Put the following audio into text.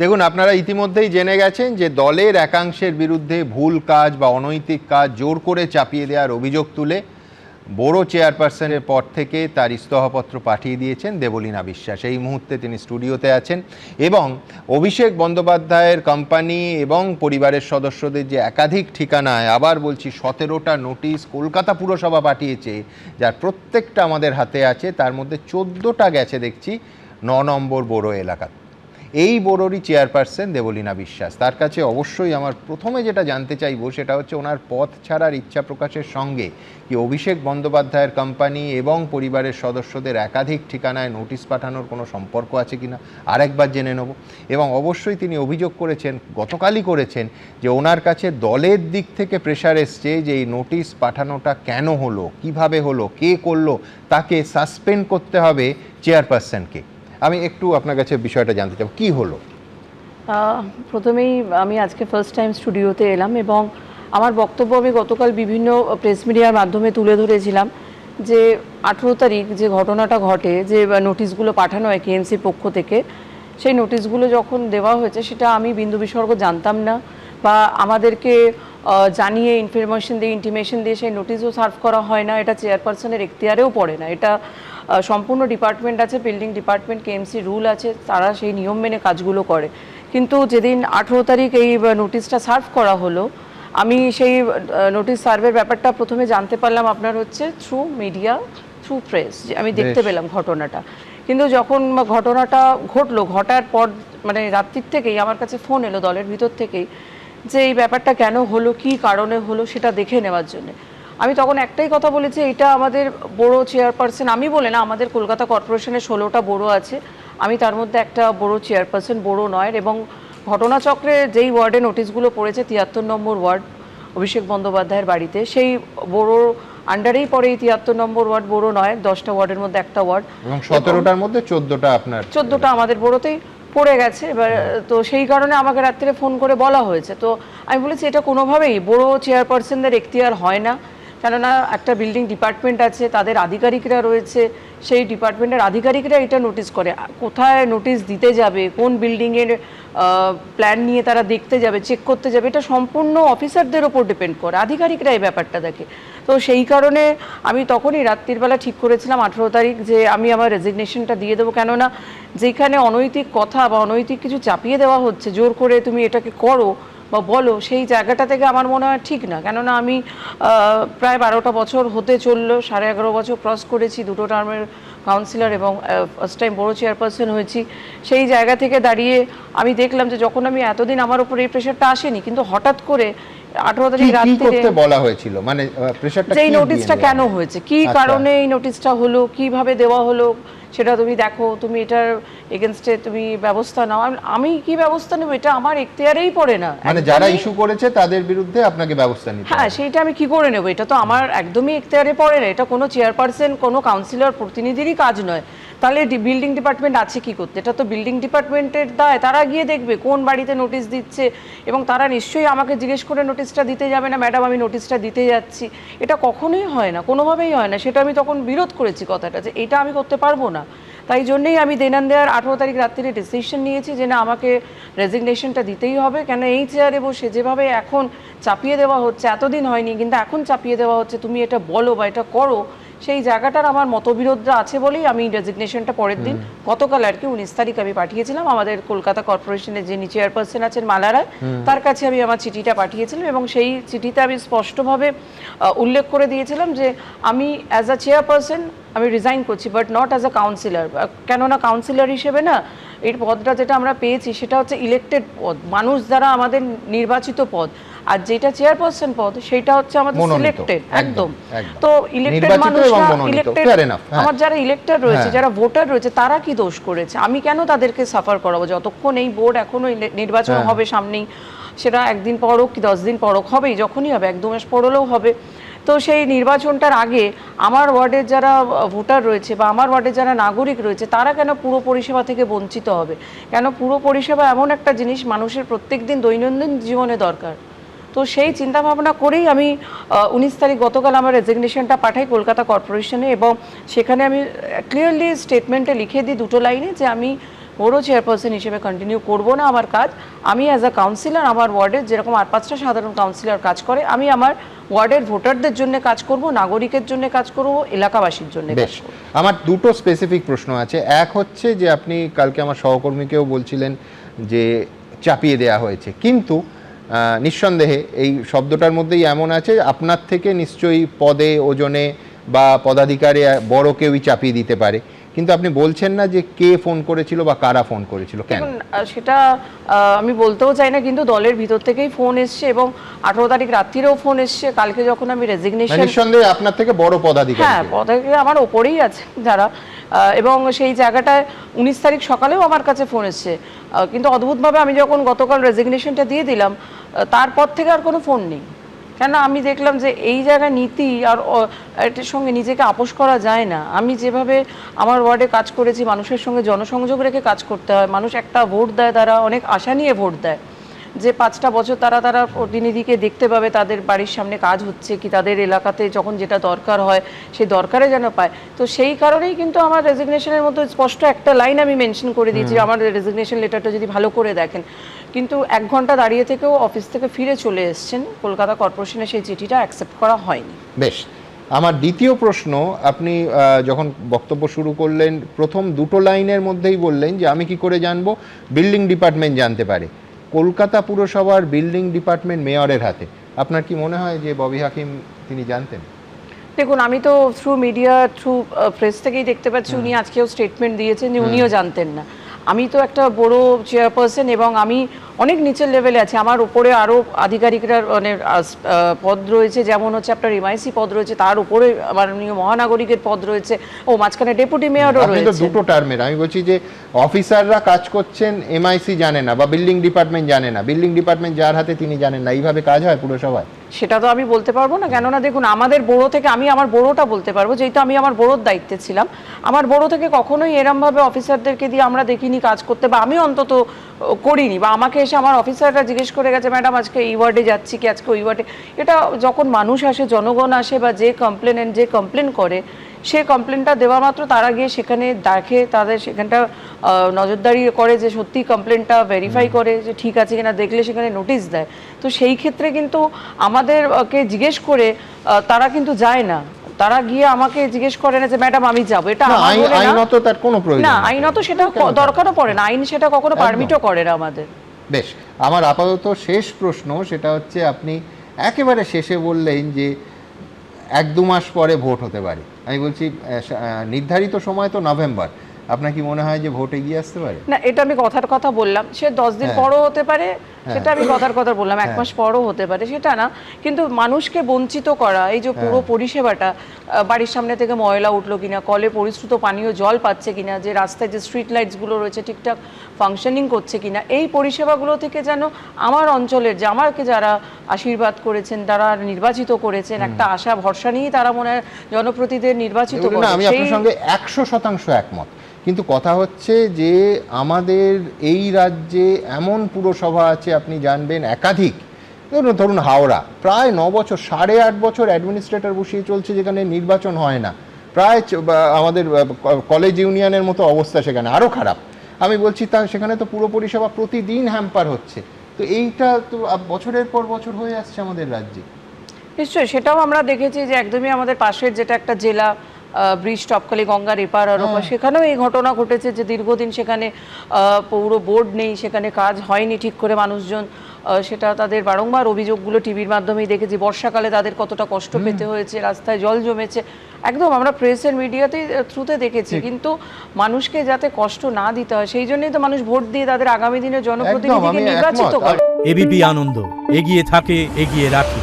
দেখুন, আপনারা ইতিমধ্যেই জেনে গেছেন যে দলের একাংশের বিরুদ্ধে ভুল কাজ বা অনৈতিক কাজ জোর করে চাপিয়ে দেওয়ার অভিযোগ তুলে বড় চেয়ারপারসনের পর থেকে তার ইস্তফাপত্র পাঠিয়ে দিয়েছেন দেবলীনা বিশ্বাস। এই মুহূর্তে তিনি স্টুডিওতে আছেন এবং অভিষেক বন্দ্যোপাধ্যায়ের কোম্পানি এবং পরিবারের সদস্যদের যে একাধিক ঠিকানায়, আবার বলছি 17টা নোটিশ কলকাতা পুরসভা পাঠিয়েছে, যার প্রত্যেকটা আমাদের হাতে আছে, তার মধ্যে 14টা গেছে দেখছি 9 নম্বর বড় এলাকা। এই বোর্ডেরই চেয়ারপারসন দেবলীনা বিশ্বাস। তার কাছে অবশ্যই আমার প্রথমে যেটা জানতে চাইবো সেটা হচ্ছে ওনার পদ ছাড়ার ইচ্ছা প্রকাশের সঙ্গে কি অভিষেক বন্দ্যোপাধ্যায়ের কোম্পানি এবং পরিবারের সদস্যদের একাধিক ঠিকানায় নোটিশ পাঠানোর কোনো সম্পর্ক আছে কিনা আরেকবার জেনে নেব। এবং অবশ্যই তিনি অভিযোগ করেছেন, গতকালই করেছেন, যে ওনার কাছে দলের দিক থেকে প্রেশার এসছে যে এই নোটিশ পাঠানোটা কেন হলো, কিভাবে হলো, কে করলো, তাকে সাসপেন্ড করতে হবে চেয়ারপারসনকে। আমি একটু আপনার কাছে বিষয়টা জানতে চাই, কি হলো? প্রথমেই আমি আজকে ফার্স্ট টাইম স্টুডিওতে এলাম এবং আমার বক্তব্য আমি গতকাল বিভিন্ন প্রেস মিডিয়ার মাধ্যমে তুলে ধরেছিলাম যে 18 তারিখ যে ঘটনাটা ঘটে, যে নোটিশগুলো পাঠানো হয় কেএমসির পক্ষ থেকে, সেই নোটিশগুলো যখন দেওয়া হয়েছে সেটা আমি বিন্দু বিসর্গ জানতাম না, বা আমাদেরকে জানিয়ে ইনফরমেশন দিয়ে ইন্টিমেশন দিয়ে সেই নোটিশও সার্ভ করা হয় না। এটা চেয়ারপারসনের এখতিয়ারেও পড়ে না, এটা সম্পূর্ণ ডিপার্টমেন্ট আছে, বিল্ডিং ডিপার্টমেন্ট, কেএমসি রুল আছে, তারা সেই নিয়ম মেনে কাজগুলো করে। কিন্তু যেদিন 18 তারিখ এই নোটিশটা সার্ভ করা হলো, আমি সেই নোটিশ সার্ভের ব্যাপারটা প্রথমে জানতে পারলাম আপনার হচ্ছে থ্রু মিডিয়া, থ্রু প্রেস, যে আমি দেখতে পেলাম ঘটনাটা। কিন্তু যখন ঘটনাটা ঘটলো, ঘটার পর মানে রাত্রির থেকেই আমার কাছে ফোন এলো দলের ভিতর থেকেই যে এই ব্যাপারটা কেন হলো, কী কারণে হলো সেটা দেখে নেওয়ার জন্য। আমি তখন একটাই কথা বলেছি, এটা আমাদের বড় চেয়ারপারসন, আমি বলে না, আমাদের কলকাতা কর্পোরেশনের 16টা বড় আছে, আমি তার মধ্যে একটা বড় চেয়ারপারসন, বড় নয়। এবং ঘটনাচক্রে যেই ওয়ার্ডে নোটিশগুলো পড়েছে 73 নম্বর ওয়ার্ড অভিষেক বন্দ্যোপাধ্যায়ের বাড়িতে, সেই বড় আন্ডারেই পড়ে এই 73 নম্বর ওয়ার্ড, বড় নয়, 10টা ওয়ার্ডের মধ্যে একটা ওয়ার্ড, এবং 17টার মধ্যে 14টা আপনার, 14টা আমাদের বড়তেই পড়ে গেছে। এবার তো সেই কারণে আমাকে রাত্রে ফোন করে বলা হয়েছে। তো আমি বলেছি এটা কোনোভাবেই বড় চেয়ারপারসনদের এখতিয়ার হয় না, কেননা একটা বিল্ডিং ডিপার্টমেন্ট আছে, তাদের আধিকারিকরা রয়েছে, সেই ডিপার্টমেন্টের আধিকারিকরা এটা নোটিশ করে। কোথায় নোটিশ দিতে যাবে, কোন বিল্ডিংয়ের প্ল্যান নিয়ে তারা দেখতে যাবে, চেক করতে যাবে, এটা সম্পূর্ণ অফিসারদের ওপর ডিপেন্ড করে, আধিকারিকরা এই ব্যাপারটা দেখে। তো সেই কারণে আমি তখনই রাত্রিবেলা ঠিক করেছিলাম 18 তারিখ যে আমি আমার রেজিগনেশনটা দিয়ে দেবো, কেননা যেখানে অনৈতিক কথা বা অনৈতিক কিছু চাপিয়ে দেওয়া হচ্ছে, জোর করে তুমি এটাকে করো বা বলো, সেই জায়গাটা থেকে আমার মনে হয় ঠিক না। কেননা আমি প্রায় 12টা বছর হতে চললো, 11.5 বছর ক্রস করেছি, 2টো টার্মের কাউন্সিলর এবং ফার্স্ট টাইম বড় চেয়ারপারসন হয়েছি। সেই জায়গা থেকে দাঁড়িয়ে আমি দেখলাম যে যখন আমি এতদিন আমার উপর এই প্রেশারটা আসেনি, কিন্তু হঠাৎ করে 18 তারিখ রাত্রিরে বলা হয়েছিল, মানে প্রেশারটা, যে এই নোটিশটা কেন হয়েছে, কি কারণে এই নোটিশটা হলো, কিভাবে দেওয়া হলো, সেটা তুমি দেখো, তুমি এটার এগেনস্টে তুমি ব্যবস্থা নাও। আমি কি ব্যবস্থা নেব, এটা আমার এখতিয়ারেই পড়ে না। মানে যারা ইস্যু করেছে তাদের বিরুদ্ধে আপনাকে ব্যবস্থা নিতে হবে। হ্যাঁ, সেইটা আমি কি করে নেব, এটা তো আমার একদমই এখতিয়ারে পড়ে না, এটা কোনো চেয়ারপারসন, কোনো কাউন্সিলর, প্রতিনিধিরই কাজ নয়। তাহলে বিল্ডিং ডিপার্টমেন্ট আছে কি করতে, এটা তো বিল্ডিং ডিপার্টমেন্টের দায়, তারা গিয়ে দেখবে কোন বাড়িতে নোটিশ দিচ্ছে, এবং তারা নিশ্চয়ই আমাকে জিজ্ঞেস করে নোটিশটা দিতে যাবে না, ম্যাডাম আমি নোটিশটা দিতে যাচ্ছি। এটা কখনোই হয় না, কোনোভাবেই হয় না। সেটা আমি তখন বিরোধ করেছি কথাটা, যে এটা আমি করতে পারবো না। তাই জন্যই আমি দেনান দেওয়ার 18 তারিখ রাত্রিরে ডিসিশন নিয়েছি যে না, আমাকে রেজিগনেশনটা দিতেই হবে। কেন এই চেয়ারে বসে যেভাবে এখন চাপিয়ে দেওয়া হচ্ছে, এতদিন হয়নি কিন্তু এখন চাপিয়ে দেওয়া হচ্ছে, তুমি এটা বলো বা এটা করো, সেই জায়গাটার আমার মতবিরোধটা আছে বলেই আমি রেজিগনেশনটা পরের দিন, গতকাল আর কি 19 তারিখ আমি পাঠিয়েছিলাম আমাদের কলকাতা কর্পোরেশনের যিনি চেয়ারপারসন আছেন মালারায়, তার কাছে আমি আমার চিঠিটা পাঠিয়েছিলাম। এবং সেই চিঠিতে আমি স্পষ্টভাবে উল্লেখ করে দিয়েছিলাম যে আমি অ্যাজ আ চেয়ারপারসন আমি রিজাইন করছি, but not as a councillor. কেননা কাউন্সিলর হিসেবে না, এই পদটা যেটা আমরা পেয়েছি সেটা হচ্ছে ইলেক্টেড পদ, মানুষ দ্বারা আমাদের নির্বাচিত পদ, আর যেটা চেয়ারপারসন পদ সেটা হচ্ছে আমাদের সিলেক্টেড, একদম। তো ইলেক্টেড মানুষরা, ইলেক্টেড আমার যারা ইলেক্টেড রয়েছে, যারা ভোটার রয়েছে, তারা কি দোষ করেছে, আমি কেন তাদেরকে সাফার করাবো? যতক্ষণ এই বোর্ড এখনো নির্বাচন হবে সামনেই, সেটা একদিন পর হোক কি 10 দিন পর হোক, হবেই, যখনই হবে, 1-2 মাস পর হলেও হবে। তো সেই নির্বাচনটার আগে আমার ওয়ার্ডের যারা ভোটার রয়েছে বা আমার ওয়ার্ডের যারা নাগরিক রয়েছে, তারা কেন পুরো পরিষেবা থেকে বঞ্চিত হবে? কেন পুরো পরিষেবা এমন একটা জিনিস মানুষের প্রত্যেক দিন দৈনন্দিন জীবনে দরকার। তো সেই চিন্তাভাবনা করেই আমি 19 তারিখ গতকাল আমার রেজিগনেশনটা পাঠাই কলকাতা কর্পোরেশনে, এবং সেখানে আমি ক্লিয়ারলি স্টেটমেন্টে লিখে দিই 2টো লাইনে যে আমি বড় চেয়ারপারসন হিসেবে কন্টিনিউ করব না আমার কাজ। আমি অ্যাজ আ কাউন্সিলর আমার ওয়ার্ডের যেরকম 8-5টা সাধারণ কাউন্সিলর কাজ করে, আমি আমার ওয়ার্ডের ভোটারদের জন্য কাজ করব, নাগরিকের জন্য কাজ করব, এলাকাবাসীর জন্য কাজ বেশ, করব। আমার দুটো স্পেসিফিক প্রশ্ন আছে। এক হচ্ছে যে আপনি কালকে আমার সহকর্মীকেও বলছিলেন যে চাপিয়ে দেয়া হয়েছে, কিন্তু নিঃসন্দেহে এই শব্দটার মধ্যেই এমন আছে আপনার থেকে নিশ্চয়ই পদে ওজনে বা পদাধিকারে বড় কেউই চাপিয়ে দিতে পারে, কিন্তু আপনি বলছেন না যে কে ফোন করেছিল বা কারা ফোন করেছিল, কেন? দেখুন, সেটা আমি বলতেও চাই না, কিন্তু দলের ভিতর থেকেই ফোন এসছে এবং 18 তারিখ রাত্রিরেও ফোন এসছে। কালকে যখন আমি রেজিগনেশন, নিঃসন্দেহে আপনার থেকে বড় পদাধিকারী, হ্যাঁ পদাধিকারী আমার ওপরেই আছে যারা, এবং সেই জায়গাটায় 19 তারিখ সকালেও আমার কাছে ফোন এসছে, কিন্তু অদ্ভুতভাবে আমি যখন গতকাল রেজিগনেশনটা দিয়ে দিলাম তারপর থেকে আর কোনো ফোন নেই। কেন আমি দেখলাম যে এই জায়গায় নীতি আর এটার সঙ্গে নিজেকে আপোষ করা যায় না। আমি যেভাবে আমার ওয়ার্ডে কাজ করেছি, মানুষের সঙ্গে জনসংযোগ রেখে কাজ করতে হয়। মানুষ একটা ভোট দেয়, তারা অনেক আশা নিয়ে ভোট দেয় যে 5টা বছর তারা প্রতিনিধিকে দেখতে পাবে, তাদের বাড়ির সামনে কাজ হচ্ছে কি, তাদের এলাকাতে যখন যেটা দরকার হয় সেই দরকারে যেন পায়। তো সেই কারণেই কিন্তু আমার রেজিগনেশনের মধ্যে স্পষ্ট একটা লাইন আমি মেনশন করে দিয়েছি, আমার রেজিগনেশন লেটারটা যদি ভালো করে দেখেন। কিন্তু 1 ঘন্টা দাঁড়িয়ে থেকেও অফিস থেকে ফিরে চলে এসেছেন, কলকাতা কর্পোরেশনে সেই চিঠিটা অ্যাকসেপ্ট করা হয়নি। বেশ, আমার দ্বিতীয় প্রশ্ন, আপনি যখন বক্তব্য শুরু করলেন প্রথম দুটো লাইনের মধ্যেই বললেন যে আমি কি করে জানবো, বিল্ডিং ডিপার্টমেন্ট জানতে পারে। কলকাতা পুরসভার বিল্ডিং ডিপার্টমেন্ট মেয়রের হাতে। আপনার কি মনে হয় যে ববি হাকিম তিনি জানতেন? দেখুন, আমি তো থ্রু মিডিয়া, থ্রু প্রেস থেকেই দেখতে পাচ্ছি উনি আজকেও স্টেটমেন্ট দিয়েছেন যে উনিও জানতেন না। আমি তো একটা বড় চেয়ারপারসন এবং আমি অনেক নিচের লেভেলে আছি, আমার উপরে আরও আধিকারিকরা মানে পদ রয়েছে, যেমন হচ্ছে আপনার এমআইসি পদ রয়েছে, তার উপরে মাননীয় মহানাগরিকের পদ রয়েছে, ও মাঝখানে ডেপুটি মেয়রও আপনি তো রয়েছে। দুটো টার্মের, আমি বলছি যে অফিসাররা কাজ করছেন, এমআইসি জানে না বা বিল্ডিং ডিপার্টমেন্ট জানে না, বিল্ডিং ডিপার্টমেন্ট যার হাতে তিনি জানেন না, এইভাবে কাজ হয় পুরসভায়? সেটা তো আমি বলতে পারবো না, কেননা দেখুন আমাদের বড়ো থেকে, আমি আমার বড়োটা বলতে পারবো যেহেতু আমি আমার বড়োর দায়িত্বে ছিলাম। আমার বড়ো থেকে কখনোই এরমভাবে অফিসারদেরকে দিয়ে আমরা দেখিনি কাজ করতে, বা আমি অন্তত করিনি, বা আমাকে এসে আমার অফিসাররা জিজ্ঞেস করে গেছে ম্যাডাম আজকে এই ওয়ার্ডে যাচ্ছি কি, আজকে ওই ওয়ার্ডে। এটা যখন মানুষ আসে, জনগণ আসে, বা যে কমপ্লেনেন্ট যে কমপ্লেন করে, সে কমপ্লেনটা দেওয়া মাত্র তারা গিয়ে সেখানে দেখে, তাদের সেখানটা নজরদারি করে যে সত্যি কমপ্লেনটা ভেরিফাই করে যে ঠিক আছে কিনা, দেখলে সেখানে নোটিশ দেয়। তো সেই ক্ষেত্রে কিন্তু আমাদেরকে জিজ্ঞেস করে তারা কিন্তু যায় না, তারা গিয়ে আমাকে জিজ্ঞেস করে না যে ম্যাডাম আমি যাবো, এটা আমার বলে না। আইনত তার কোনো প্রয়োজন না, নেই। আইনত সেটা দরকারও পড়ে না, আইন সেটা কখনো পারমিটও করে না আমাদের। বেশ, আমার আপাতত শেষ প্রশ্ন, সেটা হচ্ছে আপনি একেবারে শেষে বললেন যে 1-2 মাস পরে ভোট হতে পারে। আমি বলছি নির্ধারিত সময় তো নভেম্বর, আপনার কি মনে হয় যে ভোট এগিয়ে আসতে পারে? না, এটা আমি কথার কথা বললাম, সে 10 দিন পরও হতে পারে, সেটা আমি কথার কথা বললাম, 1 মাস পরও হতে পারে, সেটা না। কিন্তু মানুষকে বঞ্চিত করা, এই যে পুরো পরিষেবাটা, বাড়ির সামনে থেকে ময়লা উঠলো কিনা, কলে পরিশ্রুত পানীয় জল পাচ্ছে কিনা, যে রাস্তায় যে স্ট্রিট লাইটসগুলো রয়েছে ঠিকঠাক ফাংশনিং করছে কিনা, এই পরিষেবাগুলো থেকে যেন আমার অঞ্চলের, যে আমাকে যারা আশীর্বাদ করেছেন, তারা নির্বাচিত করেছেন, একটা আশা ভরসা নিয়েই তারা মনে হয় জনপ্রতিনিধিদের নির্বাচিত করে। আমি আপনার সঙ্গে 100% একমত, কিন্তু কথা হচ্ছে যে আমাদের এই রাজ্যে এমন পুরসভা আছে, আপনি জানবেন একাধিক, ধরুন হাওড়া প্রায় 9 বছর, 8.5 বছর অ্যাডমিনিস্ট্রেটর বসিয়ে চলছে, যেখানে নির্বাচন হয় না, প্রায় আমাদের কলেজ ইউনিয়নের মতো অবস্থা, সেখানে আরও খারাপ। আমি বলছি সেখানে তো পুরো পরিষেবা প্রতিদিন হ্যাম্পার হচ্ছে। তো এইটা তো বছরের পর বছর হয়ে আসছে আমাদের রাজ্যে। নিশ্চয়ই, সেটাও আমরা দেখেছি যে একদমই আমাদের পাশের যেটা একটা জেলা, ব্রিজ টপকালি গঙ্গার এপার আর ওপার, সেখানেও এই ঘটনা ঘটেছে যে দীর্ঘদিন সেখানে পৌর বোর্ড নেই, সেখানে কাজ হয়নি ঠিক করে, মানুষজন সেটা তাদের বারংবার অভিযোগগুলো টিভির মাধ্যমেই দেখেছি। বর্ষাকালে তাদের কতটা কষ্ট পেতে হয়েছে, রাস্তায় জল জমেছে, একদম আমরা প্রেসের মিডিয়াতেই থ্রুতে দেখেছি। কিন্তু মানুষকে যাতে কষ্ট না দিতে হয়, সেই জন্যই তো মানুষ ভোট দিয়ে তাদের আগামী দিনের জনপ্রতিনিধিকে নির্বাচিত করে। এবিপি আনন্দ, এগিয়ে থাকে, এগিয়ে রাখে।